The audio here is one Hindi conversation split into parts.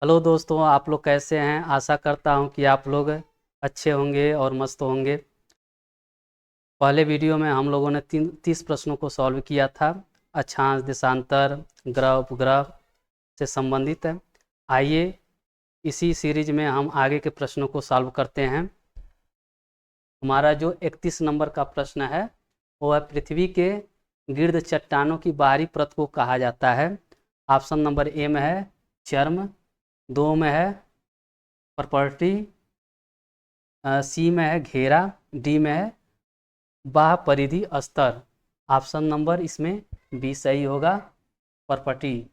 हेलो दोस्तों, आप लोग कैसे हैं। आशा करता हूं कि आप लोग अच्छे होंगे और मस्त होंगे। पहले वीडियो में हम लोगों ने 30 प्रश्नों को सॉल्व किया था। अक्षांश, देशांतर, ग्रह उपग्रह से संबंधित है। आइए इसी सीरीज में हम आगे के प्रश्नों को सॉल्व करते हैं। हमारा जो 31 नंबर का प्रश्न है वो है, पृथ्वी के गिर्द चट्टानों की बाहरी परत को कहा जाता है। ऑप्शन नंबर ए में है चर्म, दो में है प्रॉपर्टी, सी में है घेरा, डी में है बाह्य परिधि स्तर। ऑप्शन नंबर इसमें बी सही होगा, प्रॉपर्टी।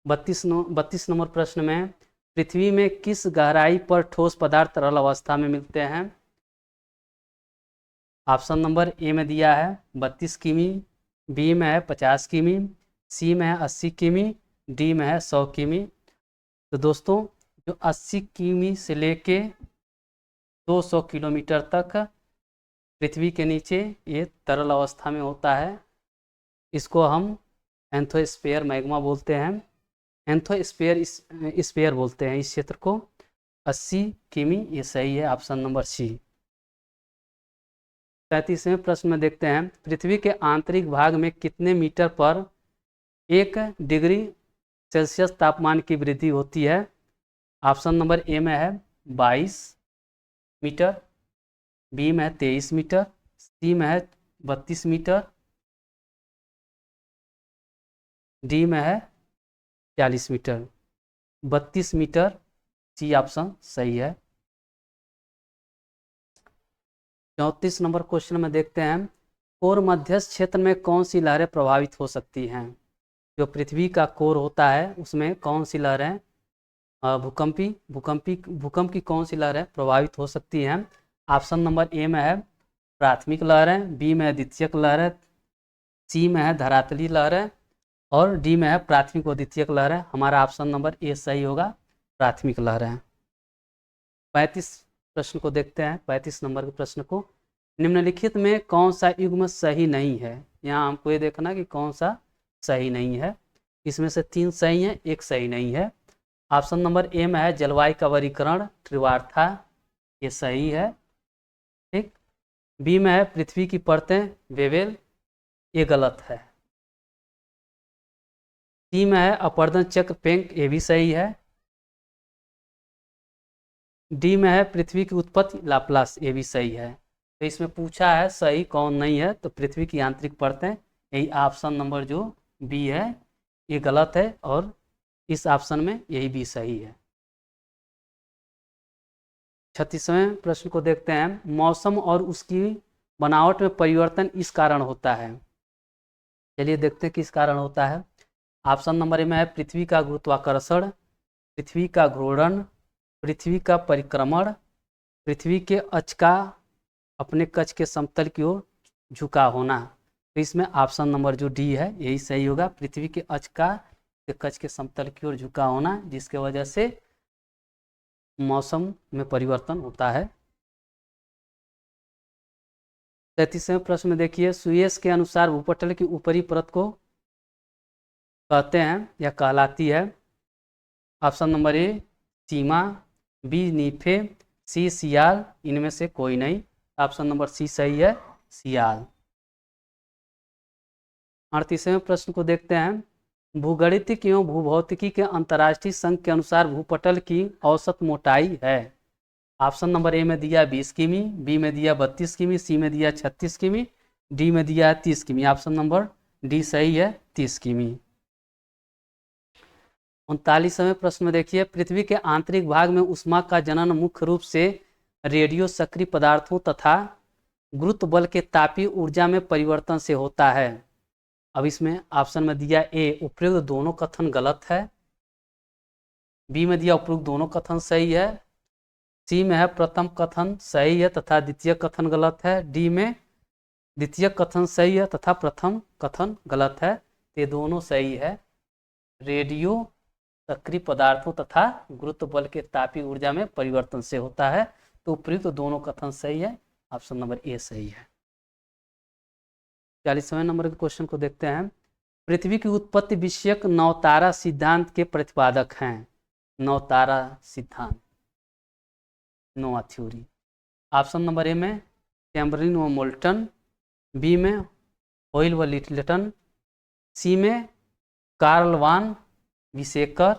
32 नंबर प्रश्न में, पृथ्वी में किस गहराई पर ठोस पदार्थ तरल अवस्था में मिलते हैं। ऑप्शन नंबर ए में दिया है 32 किमी, बी में है 50 किमी, सी में है 80 किमी, डी में है 100 किमी। तो दोस्तों, जो 80 किमी से लेके 200 किलोमीटर तक पृथ्वी के नीचे ये तरल अवस्था में होता है। इसको हम एंथोस्फीयर मैग्मा बोलते हैं। एंथोस्फीयर स्फीयर बोलते हैं इस क्षेत्र को। 80 किमी ये सही है, ऑप्शन नंबर सी। 33वें प्रश्न में देखते हैं, पृथ्वी के आंतरिक भाग में कितने मीटर पर 1 डिग्री सेल्सियस तापमान की वृद्धि होती है। ऑप्शन नंबर ए में है 22 मीटर, बी में है 23 मीटर, सी में है 32 मीटर, डी में है 40 मीटर। 32 मीटर सी ऑप्शन सही है। 34 नंबर क्वेश्चन में देखते हैं, कोर मध्यस्थ क्षेत्र में कौन सी लहरें प्रभावित हो सकती हैं। जो पृथ्वी का कोर होता है उसमें कौन सी लहरें भूकंप की कौन सी लहरें प्रभावित हो सकती हैं। ऑप्शन नंबर ए में है प्राथमिक लहरें, बी में है द्वितीयक लहरें, सी में है धरातलीय लहरें और डी में है प्राथमिक व द्वितीयक लहरें। हमारा ऑप्शन नंबर ए सही होगा, प्राथमिक लहरें। 35 प्रश्न को देखते हैं। 35 नंबर के प्रश्न को, निम्नलिखित में कौन सा युग्म सही नहीं है। यहाँ हमको ये देखना कि कौन सा सही नहीं है। इसमें से 3 सही हैं, 1 सही नहीं है। ऑप्शन नंबर ए में है जलवायु का वर्गीकरण त्रिवार्था, ये सही है। ठीक। बी में है पृथ्वी की परतें वेवेल, ये गलत है। सी में है अपर्दन चक्र पेंक, ये भी सही है। डी में है पृथ्वी की उत्पत्ति लाप्लास, ये भी सही है। तो इसमें पूछा है सही कौन नहीं है, तो पृथ्वी की आंतरिक परतें, यही ऑप्शन नंबर जो बी है ये गलत है और इस ऑप्शन में यही बी सही है। 36वें प्रश्न को देखते हैं, मौसम और उसकी बनावट में परिवर्तन इस कारण होता है। चलिए देखते हैं किस कारण होता है। ऑप्शन नंबर ए में है पृथ्वी का गुरुत्वाकर्षण, पृथ्वी का घूर्णन, पृथ्वी का परिक्रमण, पृथ्वी के अक्ष का अपने कक्ष के समतल की ओर झुका होना। तो इसमें ऑप्शन नंबर जो डी है यही सही होगा, पृथ्वी के अक्ष का कक्ष के समतल की ओर झुका होना, जिसके वजह से मौसम में परिवर्तन होता है। 33वें प्रश्न में देखिए, सुयस के अनुसार भूपटल की ऊपरी परत को कहते हैं या कहलाती है। Option number A sima, B nife, C sial, इनमें से कोई नहीं। ऑप्शन नंबर सी सही है, सियाल। 38वें प्रश्न को देखते हैं, भूगणितिक एवं भूभौतिकी के अंतर्राष्ट्रीय संघ के अनुसार भूपटल की औसत मोटाई है। ऑप्शन नंबर ए में दिया 20 किमी, बी में दिया 32 किमी, सी में दिया 36 किमी, डी में दिया 30 किमी। ऑप्शन नंबर डी सही है, 30 किमी। 39वें प्रश्न में देखिए, पृथ्वी के आंतरिक भाग में ऊष्मा का जनन मुख्य रूप से रेडियो सक्रिय पदार्थों तथा गुरुत्व बल के तापीय ऊर्जा में परिवर्तन से होता है। अब इसमें ऑप्शन में दिया ए उपयुक्त दोनों कथन गलत है, बी में दिया उपयुक्त दोनों कथन सही है, सी में है प्रथम कथन सही है तथा द्वितीय कथन गलत है, डी में द्वितीय कथन सही है तथा प्रथम कथन गलत है। ये दोनों सही है। रेडियो सक्रिय पदार्थों तथा गुरुत्व बल के तापीय ऊर्जा में परिवर्तन से होता है। तो उपयुक्त दोनों कथन सही है, ऑप्शन नंबर ए सही है। 40वें नंबर के क्वेश्चन को देखते हैं, पृथ्वी की उत्पत्ति विषयक नवतारा सिद्धांत के प्रतिपादक हैं। नवतारा सिद्धांत, नोआ थ्योरी। ऑप्शन नंबर ए में कैम्ब्रिन व मोल्टन, बी में होइल व लिटलटन, सी में कार्ल वान विसेकर,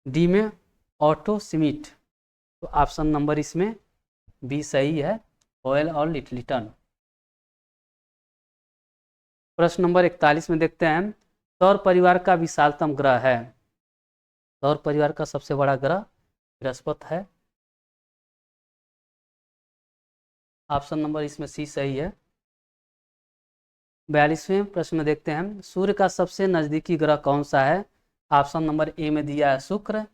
डी में ऑटो स्मिथ। तो ऑप्शन नंबर इसमें बी सही है, होइल और लिटलटन। प्रश्न नंबर 41 में देखते हैं, सौर परिवार का विशालतम ग्रह है। सौर परिवार का सबसे बड़ा ग्रह बृहस्पति है। ऑप्शन नंबर इसमें सी सही है। 42वें प्रश्न में देखते हैं, सूर्य का सबसे नजदीकी ग्रह कौन सा है। ऑप्शन नंबर ए में दिया है शुक्र,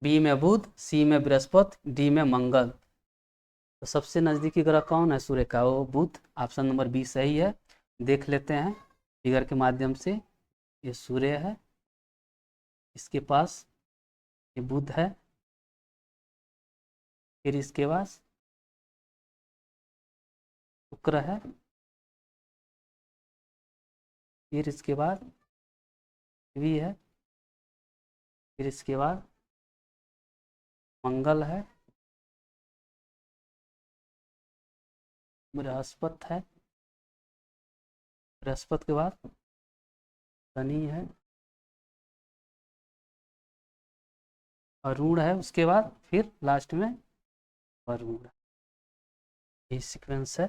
बी में बुध, सी में बृहस्पति, डी में मंगल। तो सबसे नजदीकी ग्रह कौन है सूर्य का, वो बुध। ऑप्शन नंबर बी सही है। देख लेते हैं फिगर के माध्यम से। ये सूर्य है, इसके पास ये बुध है, फिर इसके पास शुक्र है, फिर इसके बाद पृथ्वी है, फिर इसके बाद मंगल है, बृहस्पति है, बृहस्पति के बाद शनि है, अरुण है, उसके बाद फिर लास्ट में वरुण। ये सीक्वेंस है।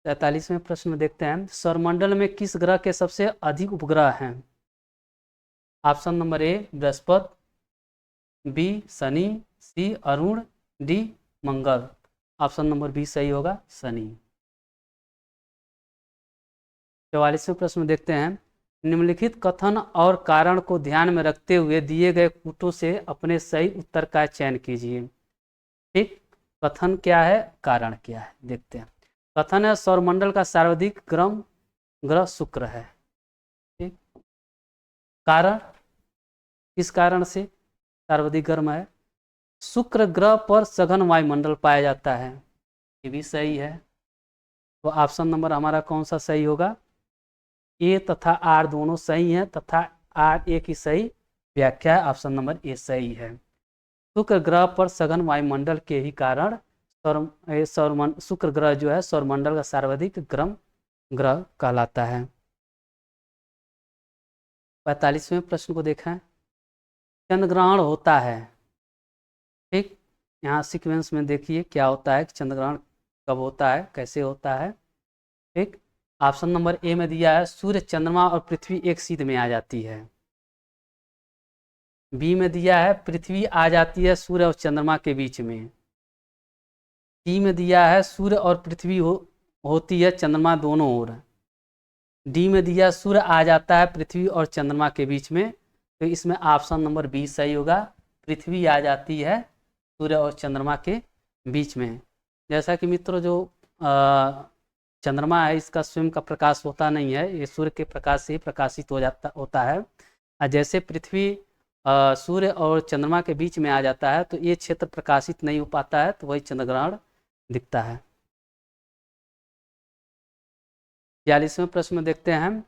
43वें प्रश्न में देखते हैं, सौरमंडल में किस ग्रह के सबसे अधिक उपग्रह हैं। ऑप्शन नंबर ए बृहस्पति, बी शनि, सी अरुण, डी मंगल। ऑप्शन नंबर बी सही होगा, शनि। 44वें प्रश्न में देखते हैं, निम्नलिखित कथन और कारण को ध्यान में रखते हुए दिए गए कूटों से अपने सही उत्तर का चयन कीजिए। ठीक, कथन क्या है, कारण क्या है, देखते हैं। कथन है, सौरमंडल का सर्वाधिक गर्म ग्रह शुक्र है। ठीक, कारण, किस कारण से सर्वाधिक गर्म है। शुक्र ग्रह पर सघन वायुमंडल पाया जाता है, ये भी सही है। तो ऑप्शन नंबर हमारा कौन सा सही होगा, ए तथा आर दोनों सही हैं तथा आर ए की सही व्याख्या है। ऑप्शन नंबर ए सही है। शुक्र ग्रह पर सघन वायुमंडल के ही कारण शुक्र ग्रह जो है सौरमंडल का सर्वाधिक गर्म ग्रह कहलाता है। 45वें प्रश्न को देखें, चंद्रग्रहण होता है। ठीक, यहाँ सीक्वेंस में देखिए क्या होता है, चंद्रग्रहण कब होता है, कैसे होता है। ठीक, ऑप्शन नंबर ए में दिया है, सूर्य चंद्रमा और पृथ्वी एक सीध में आ जाती है। बी में दिया है, पृथ्वी आ जाती है सूर्य और चंद्रमा के बीच में। सी में दिया है, सूर्य और पृथ्वी होती है चंद्रमा दोनों ओर। डी में दिया, सूर्य आ जाता है पृथ्वी और चंद्रमा के बीच में। तो इसमें ऑप्शन नंबर बी सही होगा, पृथ्वी आ जाती है सूर्य और चंद्रमा के बीच में। जैसा कि मित्रों जो चंद्रमा है इसका स्वयं का प्रकाश होता नहीं है, ये सूर्य के प्रकाश से ही प्रकाशित होता है। और जैसे पृथ्वी सूर्य और चंद्रमा के बीच में आ जाता है तो ये क्षेत्र प्रकाशित नहीं हो पाता है, तो वही चंद्रग्रहण दिखता है। 42वें प्रश्न में देखते हैं,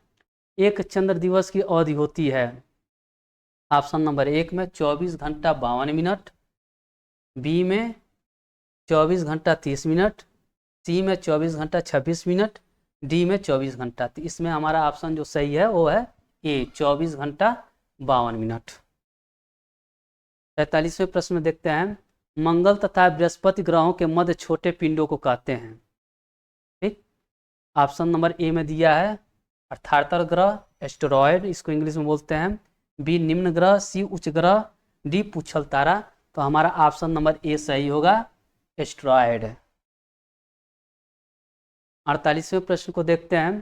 एक चंद्र दिवस की अवधि होती है। ऑप्शन नंबर 1 में 24 घंटा 52 मिनट, बी में 24 घंटा 30 मिनट, सी में 24 घंटा 26 मिनट, डी में 24 घंटा। तो इसमें हमारा ऑप्शन जो सही है वो है ए, 24 घंटा 52 मिनट। 43वें प्रश्न में देखते हैं, मंगल तथा बृहस्पति ग्रहों के मध्य छोटे पिंडों को कहते हैं। ठीक, ऑप्शन नंबर ए में दिया है अर्थार्तर ग्रह, एस्टेरॉयड इसको इंग्लिश में बोलते हैं, बी निम्न ग्रह, सी उच्च ग्रह, डी पुच्छल तारा। तो हमारा ऑप्शन नंबर ए सही होगा, एस्टेरॉयड। 48वें प्रश्न को देखते हैं,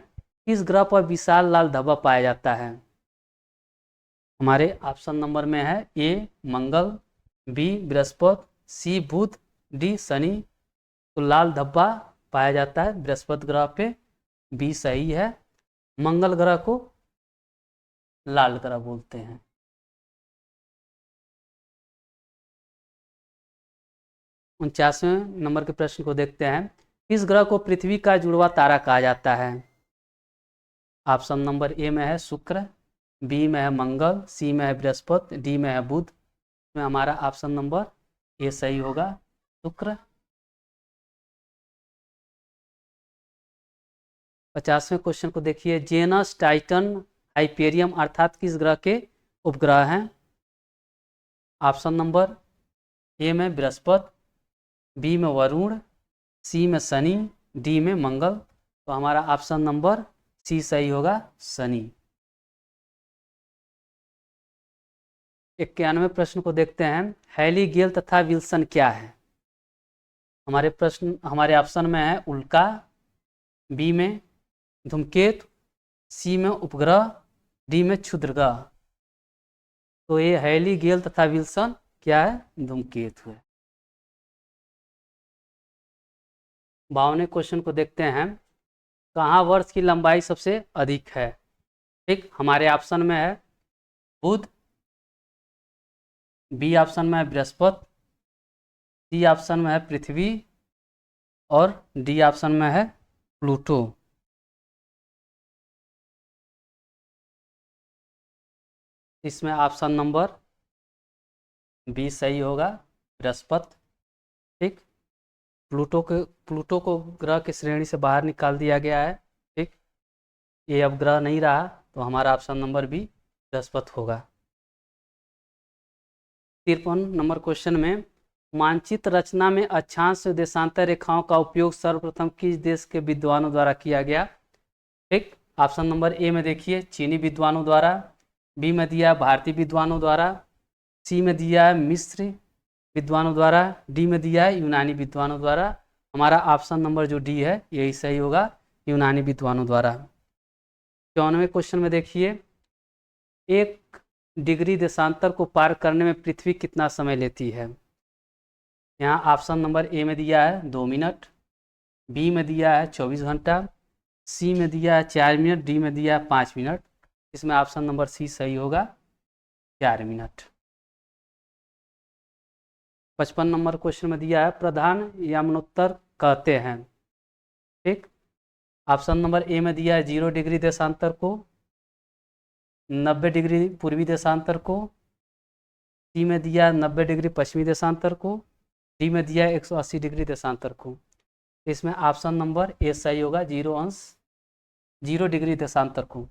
किस ग्रह पर विशाल लाल धब्बा पाया जाता है। हमारे ऑप्शन नंबर में है ए मंगल, बी बृहस्पति, सी बुध, डी शनि। तो लाल धब्बा पाया जाता है बृहस्पति ग्रह पे, बी सही है। मंगल ग्रह को लाल ग्रह बोलते हैं। 49वें नंबर के प्रश्न को देखते हैं, किस ग्रह को पृथ्वी का जुड़वा तारा कहा जाता है। ऑप्शन नंबर ए में है शुक्र, बी में है मंगल, सी में है बृहस्पति, डी में है बुध। इसमें हमारा ऑप्शन नंबर ए सही होगा, शुक्र। 50वें क्वेश्चन को देखिए, जेनस टाइटन हाइपेरियम अर्थात किस ग्रह के उपग्रह हैं? ऑप्शन नंबर ए में बृहस्पति, बी में वरुण, सी में शनि, डी में मंगल। तो हमारा ऑप्शन नंबर सी सही होगा, शनि। 91वें प्रश्न को देखते हैं, हैली गेल तथा विल्सन क्या है? हमारे ऑप्शन में है उल्का, बी में धूमकेतु, सी में उपग्रह, डी में क्षुद्रग्रह। तो ये हैली गेल तथा विल्सन क्या है? धूमकेतु है। 52वें क्वेश्चन को देखते हैं, कहाँ वर्ष की लंबाई सबसे अधिक है? ठीक, हमारे ऑप्शन में है बुध, बी ऑप्शन में है बृहस्पति, सी ऑप्शन में है पृथ्वी और डी ऑप्शन में है प्लूटो। इसमें ऑप्शन नंबर बी सही होगा, बृहस्पति। ठीक, प्लूटो को ग्रह की श्रेणी से बाहर निकाल दिया गया है। ठीक, ये अब ग्रह नहीं रहा, तो हमारा ऑप्शन नंबर बी बृहस्पति होगा। 53 नंबर क्वेश्चन में, मानचित्र रचना में अक्षांश देशांतर रेखाओं का उपयोग सर्वप्रथम किस देश के विद्वानों द्वारा किया गया? ठीक, ऑप्शन नंबर ए में देखिए चीनी विद्वानों द्वारा, बी में दिया भारतीय विद्वानों द्वारा, सी में दिया है मिस्र विद्वानों द्वारा, डी में दिया है यूनानी विद्वानों द्वारा। हमारा ऑप्शन नंबर जो डी है यही सही होगा, यूनानी विद्वानों द्वारा। 54वें क्वेश्चन में देखिए, 1 डिग्री देशांतर को पार करने में पृथ्वी कितना समय लेती है? यहाँ ऑप्शन नंबर ए में दिया है 2 मिनट, बी में दिया है 24 घंटा, सी में दिया है 4 मिनट, डी में दिया है 5 मिनट। इसमें ऑप्शन नंबर सी सही होगा, 4 मिनट। 55 नंबर क्वेश्चन में दिया है प्रधान यमनोत्तर कहते हैं। ठीक, ऑप्शन नंबर ए में दिया है 0 डिग्री देशांतर को, 90 डिग्री पूर्वी देशांतर को, सी में दिया 90 डिग्री पश्चिमी देशांतर को, डी में दिया 180 डिग्री देशांतर को। इसमें ऑप्शन नंबर ए सही होगा, 0 डिग्री देशांतर को।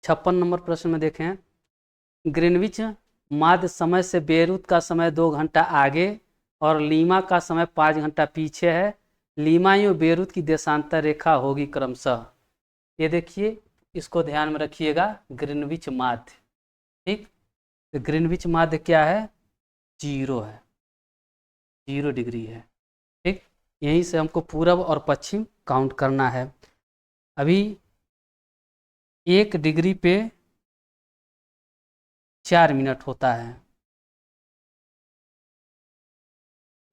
56 नंबर प्रश्न में देखें, ग्रीनविच माध्य समय से बेरूत का समय 2 घंटा आगे और लीमा का समय 5 घंटा पीछे है। लीमा एवं बेरूत की देशांतर रेखा होगी क्रमशः। ये देखिए, इसको ध्यान में रखिएगा, ग्रीनविच माध्य। ठीक, तो ग्रीनविच माध्य क्या है? 0 है, 0 डिग्री है। ठीक, यहीं से हमको पूरब और पश्चिम काउंट करना है। अभी 1 डिग्री पे 4 मिनट होता है,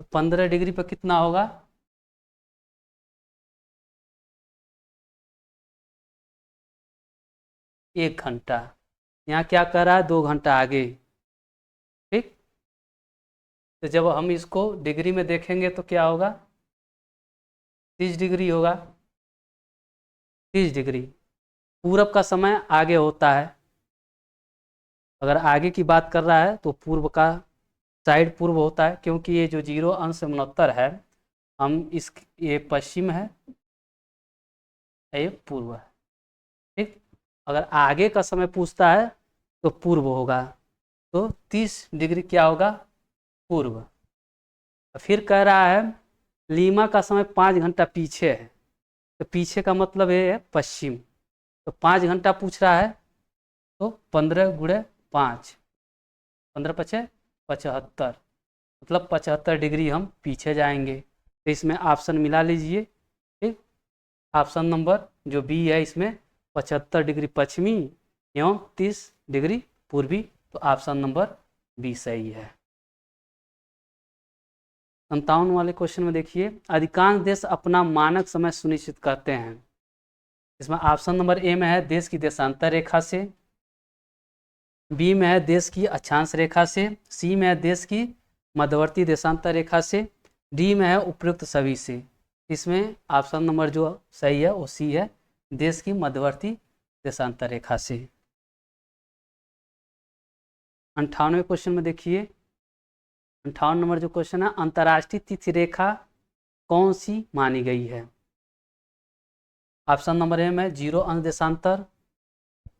तो 15 डिग्री पे कितना होगा? 1 घंटा। यहाँ क्या कर रहा है? 2 घंटा आगे। ठीक, तो जब हम इसको डिग्री में देखेंगे तो क्या होगा? 30 डिग्री होगा, 30 डिग्री। पूरब का समय आगे होता है, अगर आगे की बात कर रहा है तो पूर्व का साइड पूर्व होता है, क्योंकि ये जो 0°69 है, ये पश्चिम है, ये पूर्व है। ठीक, अगर आगे का समय पूछता है तो पूर्व होगा, तो 30 डिग्री क्या होगा? पूर्व। फिर कह रहा है लीमा का समय 5 घंटा पीछे है, तो पीछे का मतलब ये है पश्चिम। तो 5 घंटा पूछ रहा है, तो 15 × 5, 15 × 5 = 75, मतलब 75 डिग्री हम पीछे जाएंगे। तो इसमें ऑप्शन मिला लीजिए। ठीक, ऑप्शन नंबर जो बी है, इसमें 75 डिग्री पश्चिमी एवं 30 डिग्री पूर्वी, तो ऑप्शन नंबर बी सही है। 57 वाले क्वेश्चन में देखिए, अधिकांश देश अपना मानक समय सुनिश्चित करते हैं। इसमें ऑप्शन नंबर ए में है देश की देशांतर रेखा से, बी में है देश की अक्षांश रेखा से, सी में है देश की मध्यवर्ती देशांतर रेखा से, डी में है उपयुक्त सभी से। इसमें ऑप्शन नंबर जो सही है वो सी है, देश की मध्यवर्ती देशांतर रेखा से। 98वें क्वेश्चन में देखिए, 58 नंबर जो क्वेश्चन है, अंतर्राष्ट्रीय तिथि रेखा कौन सी मानी गई है? ऑप्शन नंबर ए में 0 अंश देशांतर,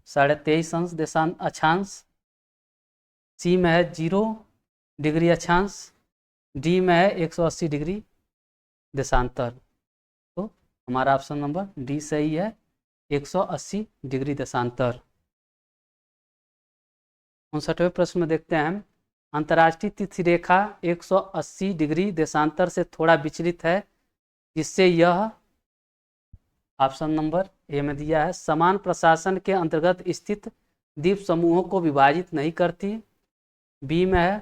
23.5 अंश अक्षांश, सी में है 0 डिग्री अक्षांश, डी में है 180 डिग्री देशांतर। तो हमारा ऑप्शन नंबर डी सही है, 180 डिग्री देशांतर। 59वें प्रश्न में देखते हैं, अंतर्राष्ट्रीय तिथि रेखा 180 डिग्री देशांतर से थोड़ा विचलित है, जिससे यह ऑप्शन नंबर ए में दिया है, समान प्रशासन के अंतर्गत स्थित द्वीप समूहों को विभाजित नहीं करती। बी में है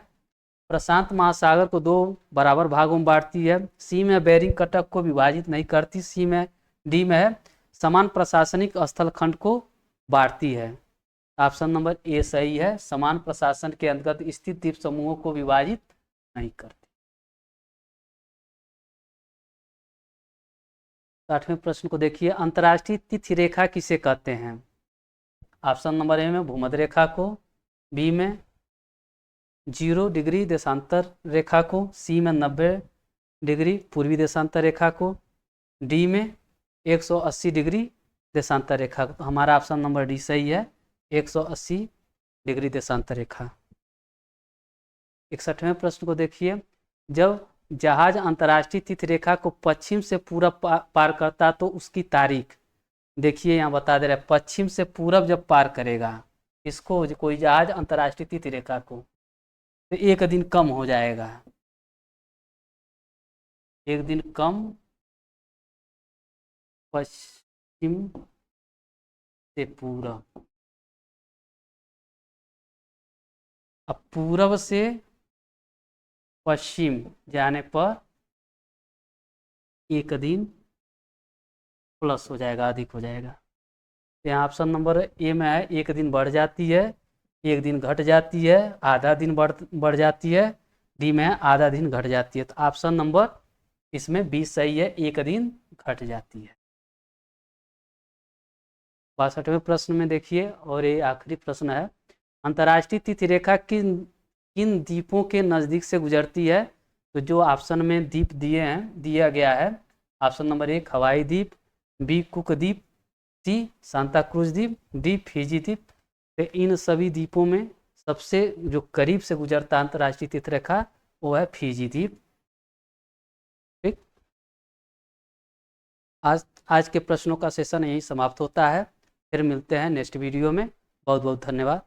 प्रशांत महासागर को 2 बराबर भागों में बांटती है। सी में बेरिंग कटक को विभाजित नहीं करती। डी में है समान प्रशासनिक स्थलखंड को बांटती है। ऑप्शन नंबर ए सही है, समान प्रशासन के अंतर्गत स्थित द्वीप समूहों को विभाजित नहीं करती। 60वें प्रश्न को देखिए, अंतर्राष्ट्रीय तिथि रेखा किसे कहते हैं? ऑप्शन नंबर ए में भूमध्य रेखा को, बी में 0 डिग्री देशांतर रेखा को, सी में 90 डिग्री पूर्वी देशांतर रेखा को, डी में 180 डिग्री देशांतर रेखा को। तो हमारा ऑप्शन नंबर डी सही है, 180 डिग्री देशांतर रेखा। 61वें प्रश्न को देखिए, जब जहाज अंतर्राष्ट्रीय तिथि रेखा को पश्चिम से पूरब पार करता तो उसकी तारीख, देखिए यहाँ बता दे रहा है, पश्चिम से पूरब जब पार करेगा इसको, कोई जहाज अंतर्राष्ट्रीय तिथि रेखा को, तो 1 दिन कम हो जाएगा, 1 दिन कम पश्चिम से पूरब। अब पूरब से पश्चिम जाने पर 1 दिन प्लस हो जाएगा, अधिक हो जाएगा। यहाँ ऑप्शन नंबर ए में है 1 दिन बढ़ जाती है, 1 दिन घट जाती है, आधा दिन बढ़ जाती है, डी में आधा दिन घट जाती है। तो ऑप्शन नंबर इसमें बी सही है, 1 दिन घट जाती है। 62वें प्रश्न में देखिए, और ये आखिरी प्रश्न है, अंतर्राष्ट्रीय तिथि रेखा किन द्वीपों के नज़दीक से गुजरती है? तो जो ऑप्शन में द्वीप दिया गया है, ऑप्शन नंबर 1 हवाई द्वीप, बी कुक द्वीप, सी सांता क्रूज द्वीप, डी फिजी द्वीप। तो इन सभी द्वीपों में सबसे जो करीब से गुजरता अंतर्राष्ट्रीय तिथि रेखा वो है फिजी द्वीप। ठीक, आज के प्रश्नों का सेशन यही समाप्त होता है। फिर मिलते हैं नेक्स्ट वीडियो में। बहुत बहुत धन्यवाद।